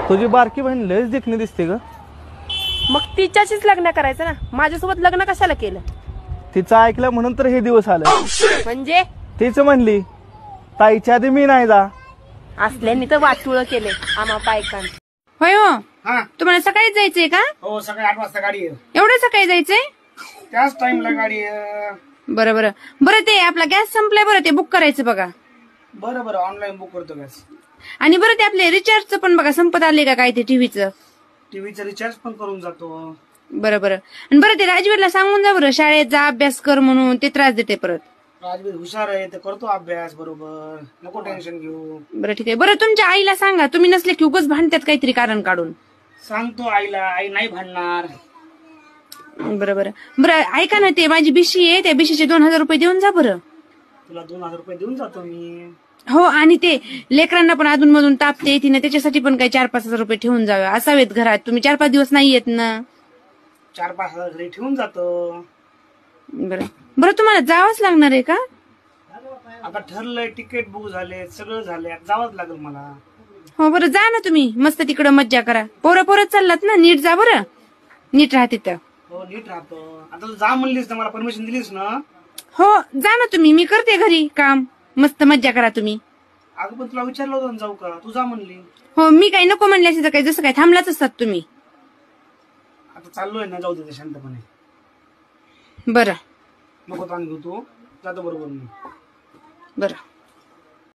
तुझी बारकी बहीण लयच देखणी दिसते ग. मग तिच्याशीच लग्न करायचं ना, माझ्यासोबत लग्न कशाला केलं? तिचं ऐकलं म्हणून तर हे दिवस आलं. म्हणजे तीच म्हणली ताईच्या आधी मी नाही जा. असल्यानी तर वाटुळ केले आम्हा बायकांनी. होय हो. हा तुम्हाला सकाळीच जायचंय का? हो, सकाळी 8 वाजता गाडी आहे. एवढं सकाळी जायचंय? त्याच टाइमला गाडी आहे. बरं बरं बरं, ते आपला गॅस संपलाय, बरं ते बुक करायचं बघा. बरं बरं, ऑनलाईन बुक करतो गॅस. आणि बरं ते आपले रिचार्जचं पण बघा, संपत आले का काय ते टीव्हीचं. टीव्हीचा रिचार्ज पण करून जातो. बरं बरं. आणि बरं ते राजवीरला सांगून जा बरं, शाळेत जा अभ्यास कर म्हणून, ते त्रास देते परत. राजवीर हुशार आहे, ते करतो अभ्यास बरोबर, नको टेन्शन घेऊ. बरं ठीक आहे. बरं तुमच्या आईला सांगा, तुम्ही नसले की उगाच भांडतात काहीतरी कारण काढून. सांगतो आईला, आई नाही भांडणार. बरं बरं बरं, ऐका ना, ते माझी बिशी आहे, त्या बिशीचे 2000 रुपये देऊन जा बरं. तुला 2000 रुपये देऊन जातो मी. हो, आणि ते लेकरांना पण अधून मधून तापते येते ना, त्याच्यासाठी पण काही 4-5 हजार रुपये ठेवून जावे, असावेत घरात. तुम्ही 4-5 दिवस नाही येत ना. 4-5 हजार घरी ठेवून जातो. बरं बरं, तुम्हाला जावंच लागणार आहे का? आता ठरलंय, तिकीट बुक झाले, सगळं झालंय, आता जावंच लागेल मला. हो बरं, जा ना तुम्ही, मस्त तिकडं मज्जा करा. पोरं चाललात ना, नीट जा बरं, नीट राहा तिथं. हो, नीट राहतो. आता तू जा म्हणलीस ना, मला परमिशन दिलीस ना. हो, जा ना तुम्ही, मी करते घरी काम, मस्त मज्जा करा तुम्ही. अगं पण तुला विचारलं होतं ना जाऊ का, तू जा म्हणली. हो, मी काही नको म्हणले असं काही, जसं काय थांबलाच असतात तुम्ही. आता चाललोय ना, जाऊ दे शांतपणे. बरं नको ताण घेऊ, तू जातो बरोबर मी. बरं.